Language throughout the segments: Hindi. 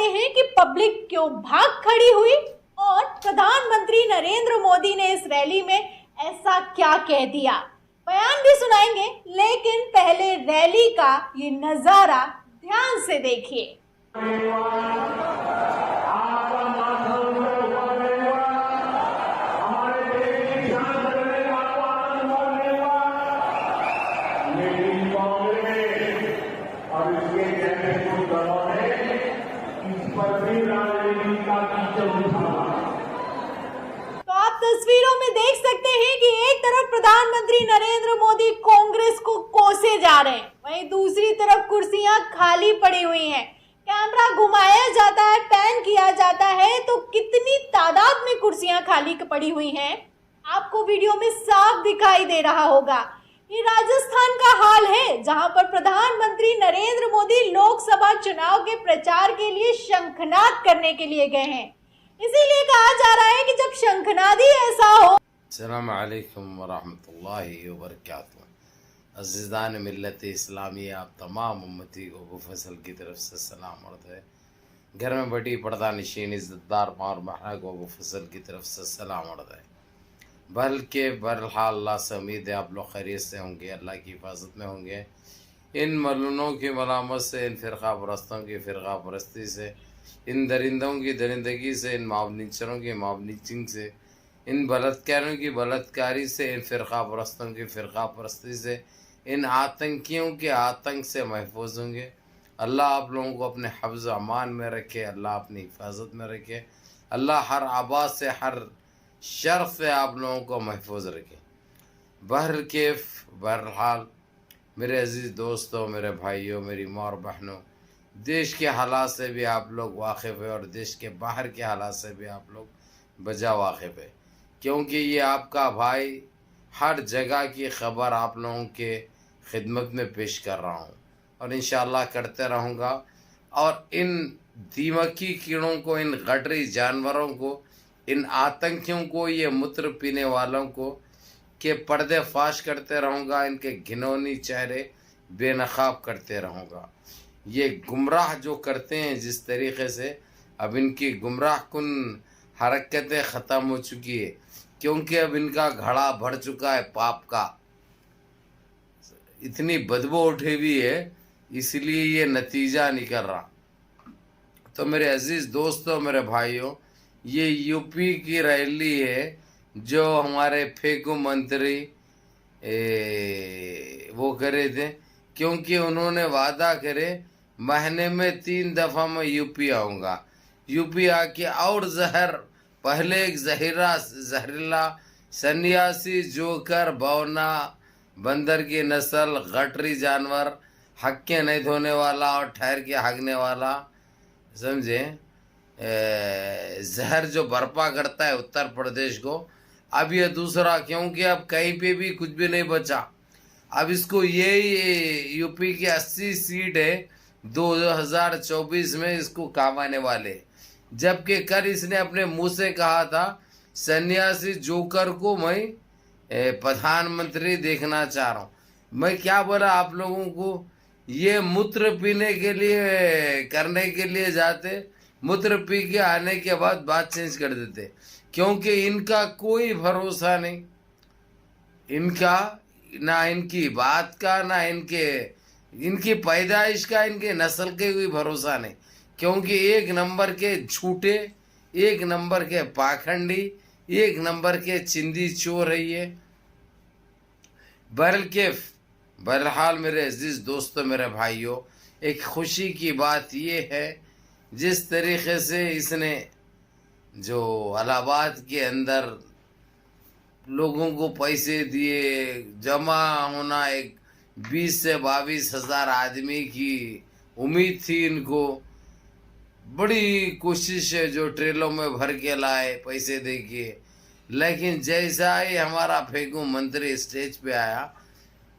हैं कि पब्लिक क्यों भाग खड़ी हुई और प्रधानमंत्री नरेंद्र मोदी ने इस रैली में ऐसा क्या कह दिया। बयान भी सुनाएंगे, लेकिन पहले रैली का ये नजारा ध्यान से देखिए। तस्वीरों में देख सकते हैं कि एक तरफ प्रधानमंत्री नरेंद्र मोदी कांग्रेस को कोसे जा रहे हैं, वहीं दूसरी तरफ कुर्सियां खाली पड़ी हुई हैं। कैमरा घुमाया जाता है, पैन किया जाता है तो कितनी तादाद में कुर्सियां खाली पड़ी हुई हैं आपको वीडियो में साफ दिखाई दे रहा होगा। ये राजस्थान का हाल है, जहां पर प्रधानमंत्री नरेंद्र मोदी लोकसभा चुनाव के प्रचार के लिए शंखनाद करने के लिए गए हैं। इसीलिए कहा जा रहा है कि जब शंखनादी ऐसा हो। अस्सलाम वालेकुम वरहमतुल्लाहि वबरकातुहू। अज़ीज़ान मिल्लत इस्लामी, आप तमाम उम्मती को अबू फैसल की तरफ से सलाम अर्ज़ है। घर में बड़ी पर्दा नशीन इज़्ज़तदार और महरा को अबू फैसल की तरफ से सलाम अर्ज़ है। बल्कि बहरहाल अल्लाह से उम्मीद है आप लोग खैरियत से होंगे, अल्लाह की हिफाजत में होंगे। इन मलूनों की मलामत से, इन फ़िरक़ा परस्तों की फ़िरक़ा परस्ती से, इन दरिंदों की दरिंदगी से, इन मावनीचरों की मावनीचिंग से, इन बलात्कारियों की बलात्कारी से, इन फ़िरक़ा परस्तों की फ़िरक़ा परस्ती से, इन आतंकियों के आतंक से महफूज होंगे। अल्लाह आप लोगों को अपने हफ्ज़ अमान में रखे, अल्लाह अपनी हिफाजत में रखे, अल्लाह हर आबाद से, हर शर से आप लोगों को महफूज रखे। बहरहाल मेरे अज़ीज़ दोस्तों, मेरे भाइयों, मेरी माँ और बहनों, देश के हालात से भी आप लोग वाकिफ़ है और देश के बाहर के हालात से भी आप लोग बजा वाकिफ़ है, क्योंकि ये आपका भाई हर जगह की ख़बर आप लोगों के खिदमत में पेश कर रहा हूँ और इंशाअल्लाह करते रहूँगा। और इन दीमकी कीड़ों को, इन गडरी जानवरों को, इन आतंकियों को, ये मूत्र पीने वालों को के पर्दे फाश करते रहूँगा, इनके घिनौनी चेहरे बेनकाब करते रहूँगा। ये गुमराह जो करते हैं जिस तरीक़े से, अब इनकी गुमराह कुन हरकतें ख़त्म हो चुकी है, क्योंकि अब इनका घड़ा भर चुका है पाप का। इतनी बदबू उठी हुई है, इसलिए ये नतीजा निकल रहा। तो मेरे अज़ीज़ दोस्तों, मेरे भाइयों, ये यूपी की रैली है जो हमारे फेकू मंत्री वो करे थे, क्योंकि उन्होंने वादा करे महीने में 3 दफ़ा मैं यूपी आऊँगा। यूपी आके और पहले एक जहरीला सन्यासी, जोकर, बौना, बंदर की नस्ल, गटरी जानवर, हक के नहीं धोने वाला और ठहर के हगने वाला, समझे, जहर जो बर्पा करता है उत्तर प्रदेश को। अब ये दूसरा, क्योंकि अब कहीं पे भी कुछ भी नहीं बचा। अब इसको ये यूपी की 80 सीट है 2024 में इसको काम आने वाले, जबकि कल इसने अपने मुंह से कहा था सन्यासी जोकर को मैं प्रधानमंत्री देखना चाह रहा हूँ। मैं क्या बोला आप लोगों को, ये मूत्र पीने के लिए करने के लिए जाते, मूत्र पी के आने के बाद बात चेंज कर देते, क्योंकि इनका कोई भरोसा नहीं, इनका ना इनकी बात का, ना इनकी पैदाइश का, इनके नस्ल के कोई भरोसा नहीं, क्योंकि एक नंबर के झूठे, एक नंबर के पाखंडी, एक नंबर के चिंदी चोर है ये। बहरहाल मेरे अजीज दोस्तों, मेरे भाइयों, एक खुशी की बात ये है, जिस तरीक़े से इसने जो इलाहाबाद के अंदर लोगों को पैसे दिए, जमा होना एक 20 से 22 हज़ार आदमी की उम्मीद थी इनको, बड़ी कोशिश है जो ट्रेलों में भर के लाए पैसे दे के, लेकिन जैसा ही हमारा फेंकू मंत्री स्टेज पे आया,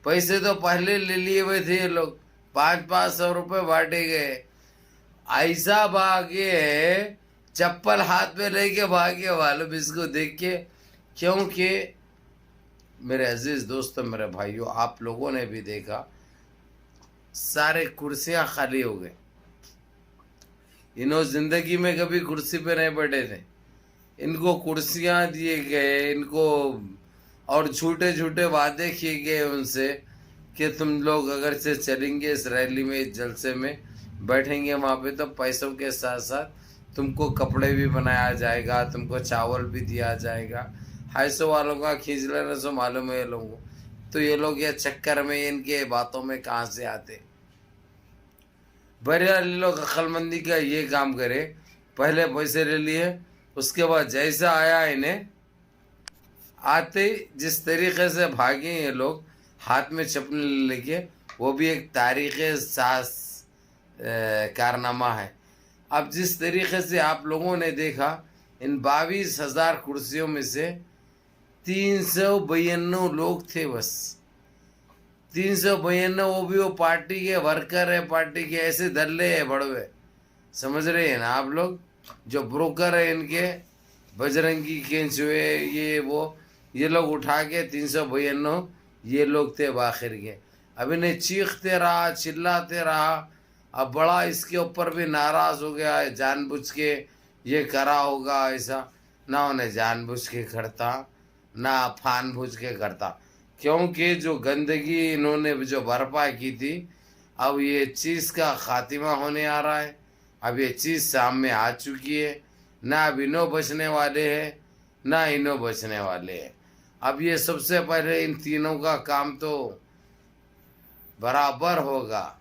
पैसे तो पहले ले लिए हुए थे ये लोग, 500 रुपये बांटे गए। ऐसा भागे है, चप्पल हाथ में लेके भागे वालों इसको देख के, क्योंकि मेरे अजीज़ दोस्तों, मेरे भाइयों, आप लोगों ने भी देखा सारे कुर्सियां खाली हो गए, इन्होंने जिंदगी में कभी कुर्सी पे नहीं बैठे थे। इनको कुर्सियां दिए गए, इनको और झूठे झूठे वादे किए गए उनसे कि तुम लोग अगर से चलेंगे इस रैली में, इस जलसे में बैठेंगे वहाँ पे, तो पैसों के साथ साथ तुमको कपड़े भी बनाया जाएगा, तुमको चावल भी दिया जाएगा। 250 वालों का खींच लेने से मालूम है ये लोगों को। तो ये लोग ये चक्कर में, इनके बातों में कहाँ से आते। बहरहाल ये लोग अक्लमंदी का ये काम करे, पहले पैसे ले लिए, उसके बाद जैसा आया इन्हें आते जिस तरीके से भागे ये लोग हाथ में चप्पल लेके, वो भी एक तारीख सास कारनामा है। अब जिस तरीके से आप लोगों ने देखा, इन 22,000 कुर्सियों में से 392 लोग थे बस। 392, वो भी वो पार्टी के वर्कर है, पार्टी के ऐसे धल्ले है बड़वे, समझ रहे हैं ना आप लोग। जो ब्रोकर है इनके, बजरंगी केंचुए, ये लोग उठा के 392 ये लोग थे बाखिर के। अब इन्हें चीखते रहा, चिल्लाते रहा। अब बड़ा इसके ऊपर भी नाराज हो गया है, जानबूझ के ये करा होगा ऐसा। ना उन्हें जानबूझ के करता, ना फानबूझ के करता, क्योंकि जो गंदगी इन्होंने जो बर्पा की थी, अब ये चीज़ का खात्मा होने आ रहा है। अब ये चीज़ सामने आ चुकी है। ना अब इन्हों बचने वाले हैं, ना इन्हों बचने वाले हैं। अब ये सबसे पहले इन तीनों का काम तो बराबर होगा,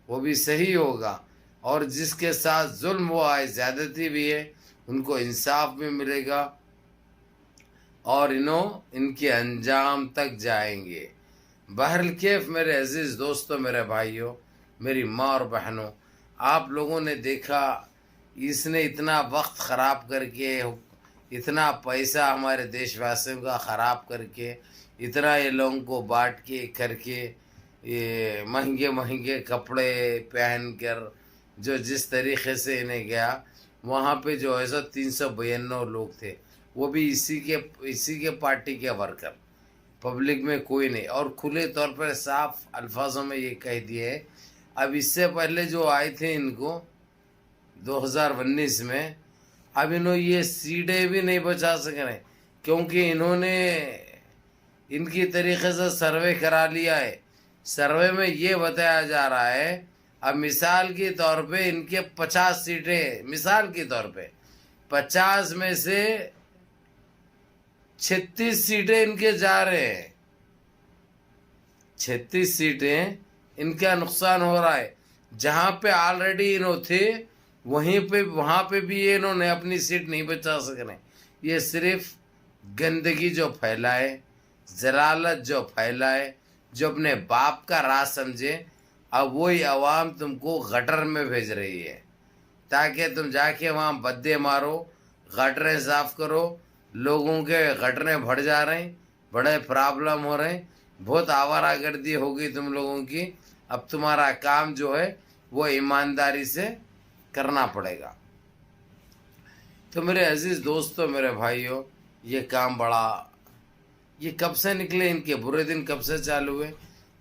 वो भी सही होगा, और जिसके साथ जुल्म हुआ है, ज़्यादती भी है, उनको इंसाफ भी मिलेगा और इनके अंजाम तक जाएंगे। बहरल केफ मेरे अजीज़ दोस्तों, मेरे भाइयों, मेरी माँ और बहनों, आप लोगों ने देखा इसने इतना वक्त ख़राब करके, इतना पैसा हमारे देशवासियों का ख़राब करके, इतना ये लोगों को बांट के करके, ये महंगे महंगे कपड़े पहन कर जो जिस तरीके से इन्हें गया, वहाँ पे जो है सो 392 लोग थे, वो भी इसी के पार्टी के वर्कर, पब्लिक में कोई नहीं। और खुले तौर पर साफ अल्फाजों में ये कह दिए। अब इससे पहले जो आए थे इनको 2019 में, अब इन्होंने ये सीटें भी नहीं बचा सके नहीं, क्योंकि इन्होंने इनकी तरीके से सर्वे करा लिया है। सर्वे में ये बताया जा रहा है, अब मिसाल के तौर पे इनके 50 सीटें, मिसाल के तौर पे 50 में से 36 सीटें इनके जा रहे हैं। 36 सीटें इनका नुकसान हो रहा है। जहाँ पे ऑलरेडी इन्हों थे, वहाँ पे भी ये इन्होंने अपनी सीट नहीं बचा सकने। ये सिर्फ गंदगी जो फैलाए, जलालत जो फैलाए, जो अपने बाप का राज समझे, अब वही आवाम तुमको गटर में भेज रही है, ताकि तुम जाके वहाँ बद्दे मारो, गटरें साफ करो। लोगों के गटरें भर जा रहे हैं, बड़े प्रॉब्लम हो रहे हैं, बहुत आवारागर्दी हो गई तुम लोगों की। अब तुम्हारा काम जो है वो ईमानदारी से करना पड़ेगा। तो मेरे अजीज़ दोस्तों, मेरे भाइयों, ये काम बड़ा, ये कब से निकले, इनके बुरे दिन कब से चालू हुए?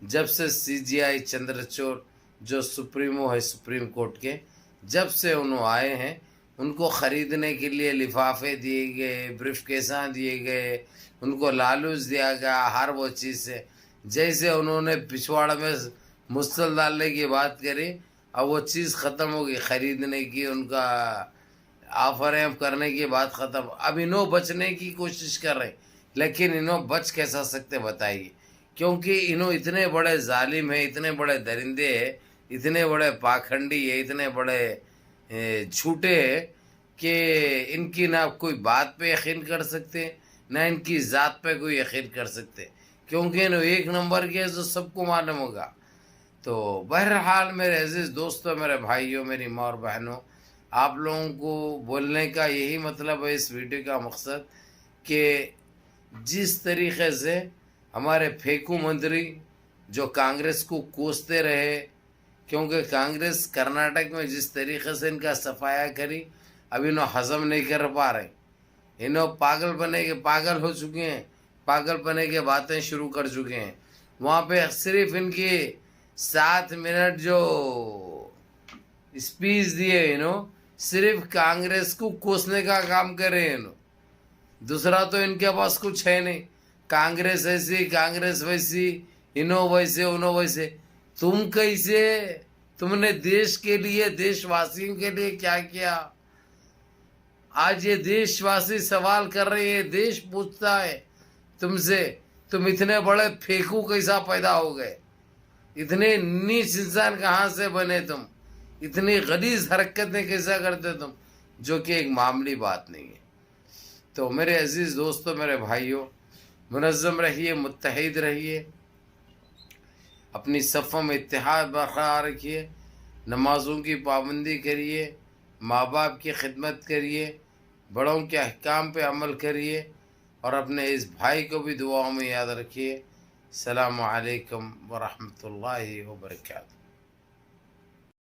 जब से CGI चंद्रचूड़ जो सुप्रीमो है सुप्रीम कोर्ट के, जब से उन्होंने आए हैं, उनको ख़रीदने के लिए लिफाफे दिए गए, ब्रीफकेसां दिए गए, उनको लालूच दिया गया हर वो चीज़ से। जैसे उन्होंने पिछवाड़ा में मुस्तल डालने की बात करी, अब वो चीज़ ख़त्म हो गई, ख़रीदने की, उनका ऑफरें करने की बात ख़त्म। अब इन्हों बचने की कोशिश कर रहे, लेकिन इन्हों बच कैसा सकते बताइए? क्योंकि इन्हों इतने बड़े जालिम हैं, इतने बड़े दरिंदे हैं, इतने बड़े पाखंडी है, इतने बड़े झूठे हैं कि इनकी ना कोई बात पे यकीन कर सकते, ना इनकी ज़ात पे कोई यकीन कर सकते, क्योंकि इन्हों एक नंबर के जो सबको मालूम होगा। तो बहरहाल मेरे अजीज़ दोस्तों, मेरे भाइयों, मेरी माँ और बहनों, आप लोगों को बोलने का यही मतलब है, इस वीडियो का मकसद, कि जिस तरीके से हमारे फेंकू मंत्री जो कांग्रेस को कोसते रहे, क्योंकि कांग्रेस कर्नाटक में जिस तरीके से इनका सफाया करी, अब इन्हों हजम नहीं कर पा रहे, इन्हों पागल हो चुके हैं, पागल बने के बातें शुरू कर चुके हैं। वहाँ पे सिर्फ इनकी 7 मिनट जो स्पीच दिए, सिर्फ कांग्रेस को कोसने का काम कर रहे हैं। दूसरा तो इनके पास कुछ है नहीं। कांग्रेस ऐसी, कांग्रेस वैसी, इनो वैसे, उनो वैसे। तुम कैसे, तुमने देश के लिए, देशवासियों के लिए क्या किया? आज ये देशवासी सवाल कर रहे हैं, देश पूछता है तुमसे, तुम इतने बड़े फेंकू कैसा पैदा हो गए? इतने नीच इंसान कहाँ से बने तुम? इतनी गलीज हरकतें कैसा करते तुम? जो कि एक मामूली बात नहीं है। तो मेरे अजीज दोस्तों, मेरे भाइयों, मुनज़्ज़म रहिए, मुत्तहिद रहिए, अपनी सफ़ों में इत्तेहाद बरकरार रखिए, नमाज़ों की पाबंदी करिए, माँ बाप की खिदमत करिए, बड़ों के अहकाम पे अमल करिए और अपने इस भाई को भी दुआओं में याद रखिए। अस्सलामु अलैकुम व रहमतुल्लाहि व बरकातहू।